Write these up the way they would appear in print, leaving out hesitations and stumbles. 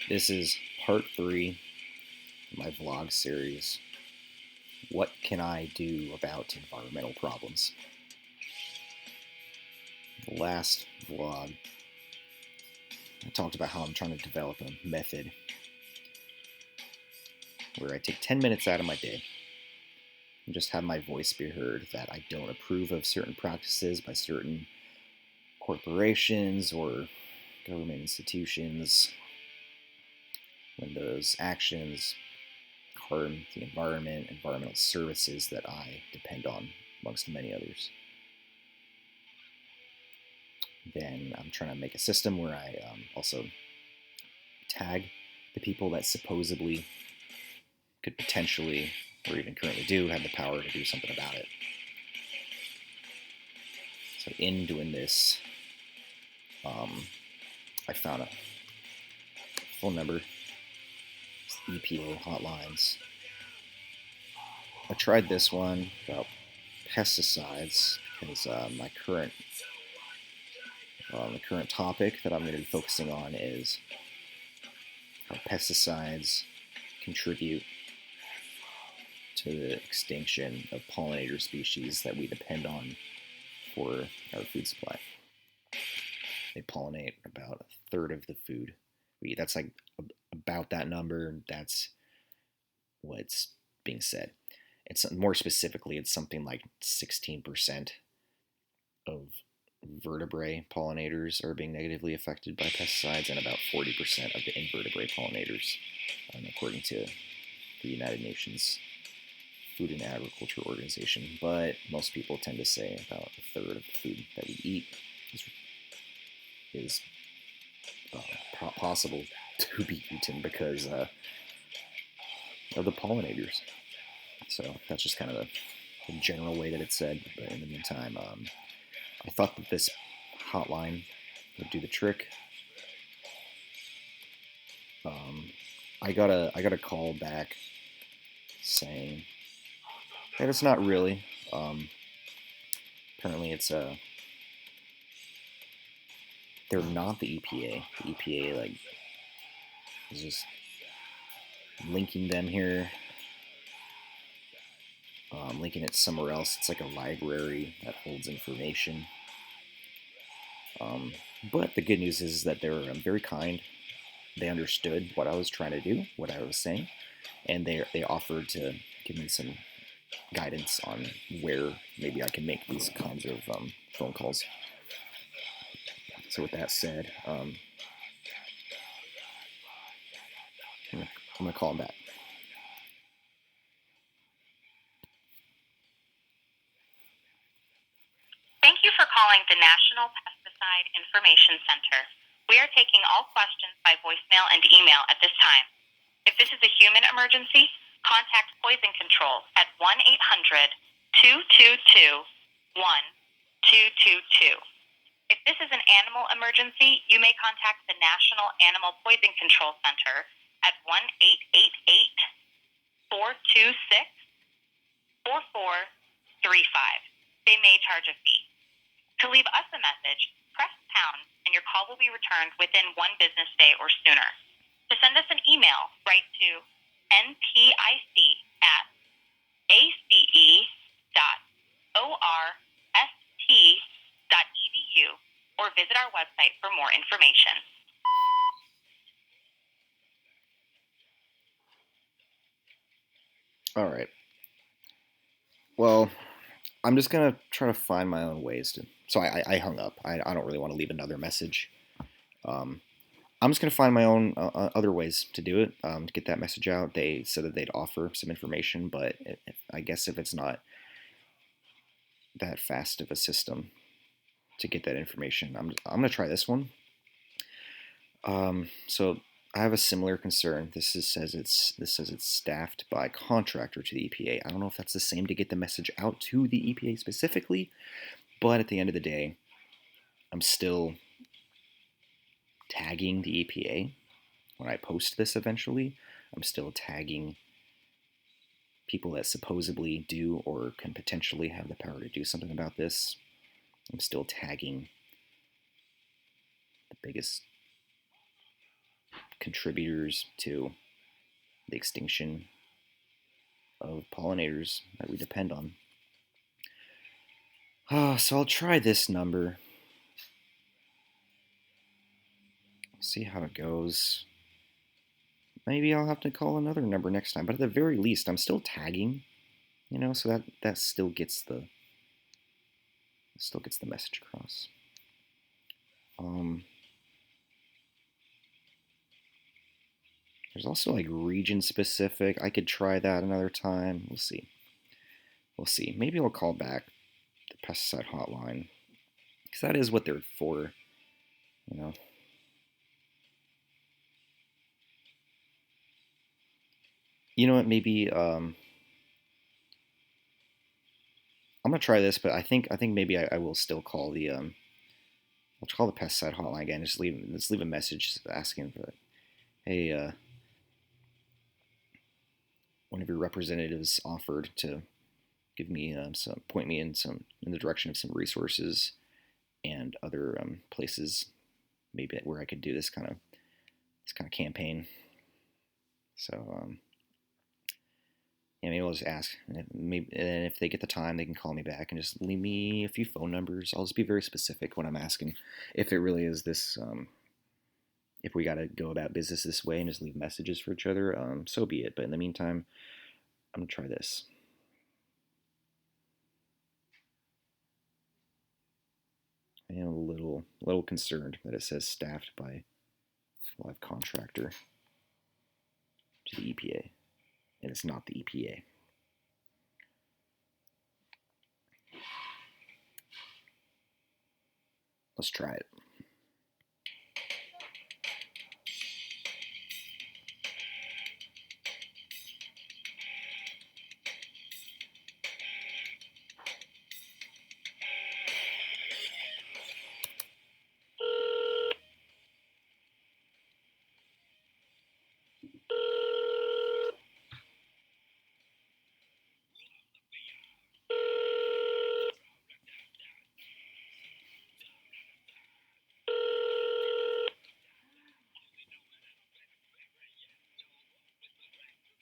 This is part 3 of my vlog series. What can I do about environmental problems? The last vlog, I talked about how I'm trying to develop a method where I take 10 minutes out of my day and just have my voice be heard that I don't approve of certain practices by certain corporations or government institutions when those actions harm the environment, environmental services that I depend on, amongst many others. Then I'm trying to make a system where I also tag the people that supposedly could potentially, or even currently do, have the power to do something about it. So in doing this, I found a phone number, EPA hotlines. I tried this one about pesticides because the current topic that I'm going to be focusing on is how pesticides contribute to the extinction of pollinator species that we depend on for our food supply. They pollinate about a third of the food we eat. That's like about that number. That's what's being said. It's more specifically, it's something like 16% of vertebrate pollinators are being negatively affected by pesticides, and about 40% of the invertebrate pollinators, according to the United Nations Food and Agriculture Organization. But most people tend to say about a third of the food that we eat is possible to be eaten because of the pollinators. So that's just kind of the general way that it's said. But in the meantime, I thought that this hotline would do the trick. I got a call back saying that it's not really. Apparently, it's they're not the EPA. The EPA is just linking them here. Linking it somewhere else. It's like a library that holds information. But the good news is that they were very kind. They understood what I was trying to do, what I was saying, and they offered to give me some guidance on where maybe I can make these kinds of phone calls. So with that said, I'm going to call them back. Thank you for calling the National Pesticide Information Center. We are taking all questions by voicemail and email at this time. If this is a human emergency, contact Poison Control at 1-800-222-1222. If this is an animal emergency, you may contact the National Animal Poison Control Center at 1-888-426-4435. They may charge a fee. To leave us a message, press pound and your call will be returned within 1 business day or sooner. To send us an email, write to npic@ace.orst.edu or visit our website for more information. All right. Well, I'm just going to try to find my own ways to... So I hung up. I don't really want to leave another message. I'm just going to find my own other ways to do it, to get that message out. They said that they'd offer some information, but I guess if it's not that fast of a system to get that information, I'm going to try this one. So I have a similar concern. This says it's staffed by a contractor to the EPA. I don't know if that's the same to get the message out to the EPA specifically, but at the end of the day, I'm still tagging the EPA when I post this eventually. I'm still tagging people that supposedly do or can potentially have the power to do something about this. I'm still tagging the biggest contributors to the extinction of pollinators that we depend on. So I'll try this number. See how it goes. Maybe I'll have to call another number next time, but at the very least, I'm still tagging, so that still gets the message across. There's also like region specific. I could try that another time. We'll see. Maybe I'll call back the pesticide hotline, because that is what they're for, You know what? Maybe I'm gonna try this, but I think maybe I will still call the I'll call the pesticide hotline again. Just leave a message asking for, hey, one of your representatives offered to give me point me in the direction of some resources and other places, maybe where I could do this kind of campaign. So yeah, maybe I'll just ask. And if they get the time, they can call me back and just leave me a few phone numbers. I'll just be very specific when I'm asking. If it really is this, if we got to go about business this way and just leave messages for each other, so be it. But in the meantime, I'm going to try this. I am a little concerned that it says staffed by live contractor to the EPA, and it's not the EPA. Let's try it.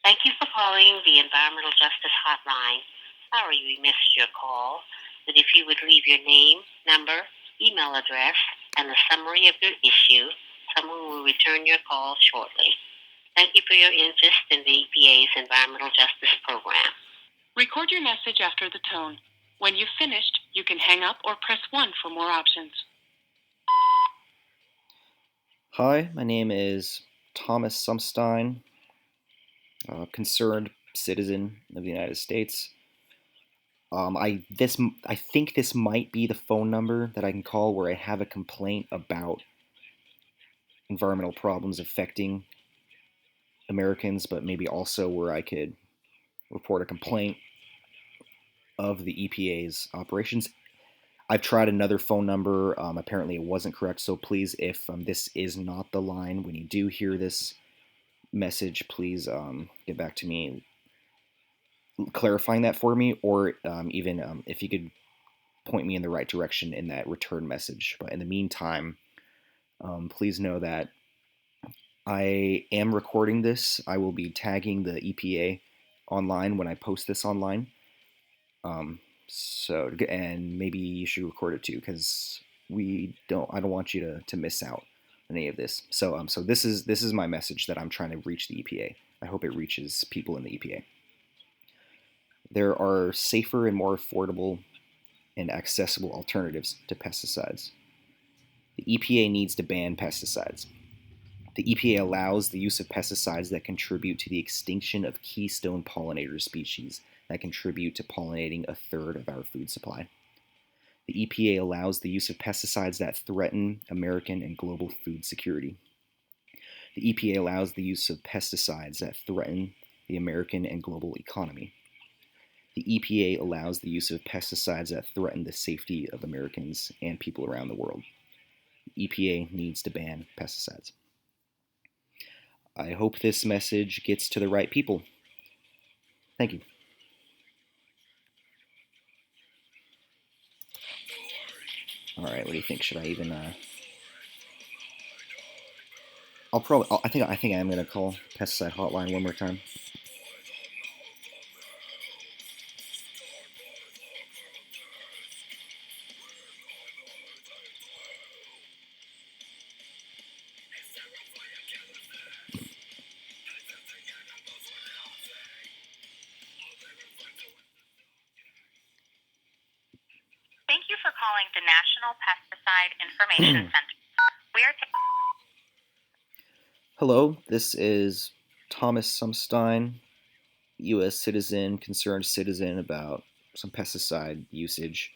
Thank you for calling the Environmental Justice Hotline. Sorry we missed your call, but if you would leave your name, number, email address, and a summary of your issue, someone will return your call shortly. Thank you for your interest in the EPA's Environmental Justice Program. Record your message after the tone. When you've finished, you can hang up or press 1 for more options. Hi, my name is Thomas Sumstein, concerned citizen of the United States. I think this might be the phone number that I can call where I have a complaint about environmental problems affecting Americans, but maybe also where I could report a complaint of the EPA's operations. I've tried another phone number. Apparently, it wasn't correct. So please, if this is not the line, when you do hear this message, please get back to me clarifying that for me, or even if you could point me in the right direction in that return message. But in the meantime, please know that I am recording this. I will be tagging the EPA online when I post this online. And maybe you should record it too, because I don't want you to miss out on any of this. So this is my message that I'm trying to reach the EPA. I hope it reaches people in the EPA. There are safer and more affordable and accessible alternatives to pesticides. The EPA needs to ban pesticides. The EPA allows the use of pesticides that contribute to the extinction of keystone pollinator species that contribute to pollinating a third of our food supply. The EPA allows the use of pesticides that threaten American and global food security. The EPA allows the use of pesticides that threaten the American and global economy. The EPA allows the use of pesticides that threaten the safety of Americans and people around the world. The EPA needs to ban pesticides. I hope this message gets to the right people. Thank you. All right, what do you think? Should I even I think I am gonna call pesticide hotline one more time. Thank you for calling the National Pesticide Information Center. We are Hello, this is Thomas Sumstein, U.S. citizen, concerned citizen about some pesticide usage.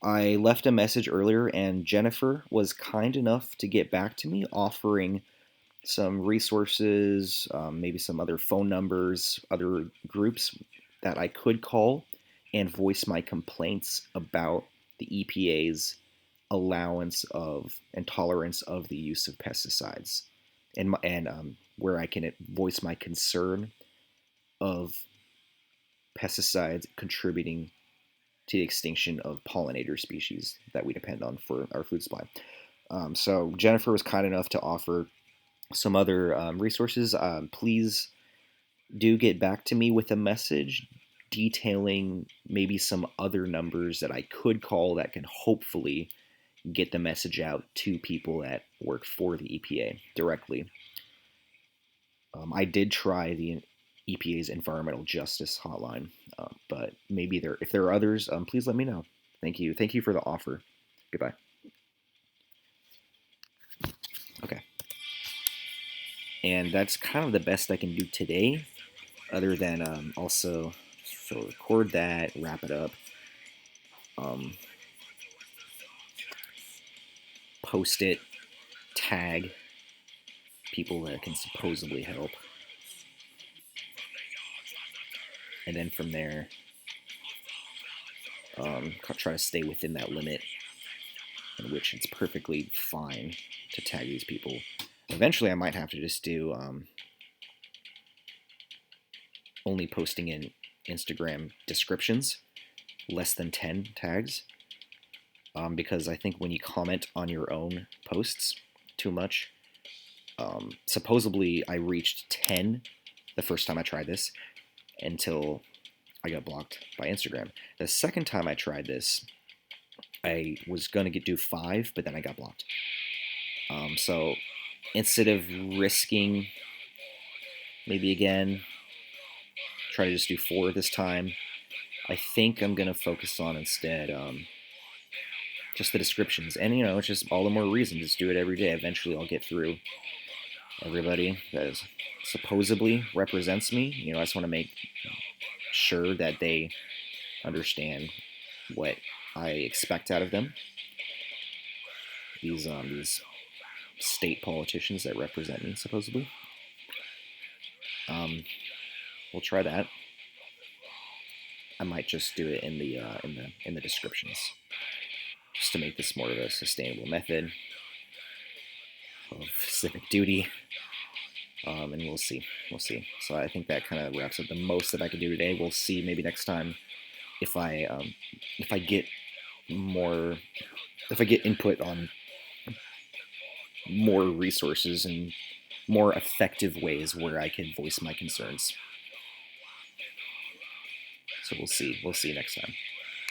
I left a message earlier, and Jennifer was kind enough to get back to me, offering some resources, maybe some other phone numbers, other groups that I could call and voice my complaints about the EPA's allowance of and tolerance of the use of pesticides, and where I can voice my concern of pesticides contributing to the extinction of pollinator species that we depend on for our food supply. So Jennifer was kind enough to offer some other resources. Please do get back to me with a message detailing maybe some other numbers that I could call that can hopefully get the message out to people that work for the EPA directly. I did try the EPA's Environmental Justice Hotline, but maybe if there are others, please let me know. Thank you. Thank you for the offer. Goodbye. Okay. And that's kind of the best I can do today, other than also so record that, wrap it up, post it, tag people that can supposedly help, and then from there, try to stay within that limit in which it's perfectly fine to tag these people. Eventually, I might have to just do only posting in Instagram descriptions, less than 10 tags, because I think when you comment on your own posts too much, supposedly I reached 10 the first time I tried this until I got blocked by Instagram. The second time I tried this, I was going to do 5, but then I got blocked. So instead of risking maybe again, try to just do 4 this time, I think I'm going to focus on instead just the descriptions. And, it's just all the more reason. Just do it every day. Eventually I'll get through everybody that is supposedly represents me. I just want to make sure that they understand what I expect out of them. These state politicians that represent me, supposedly. We'll try that. I might just do it in the descriptions, just to make this more of a sustainable method of civic duty. And we'll see. So I think that kind of wraps up the most that I can do today. We'll see maybe next time if I get input on more resources and more effective ways where I can voice my concerns. So we'll see. We'll see next time.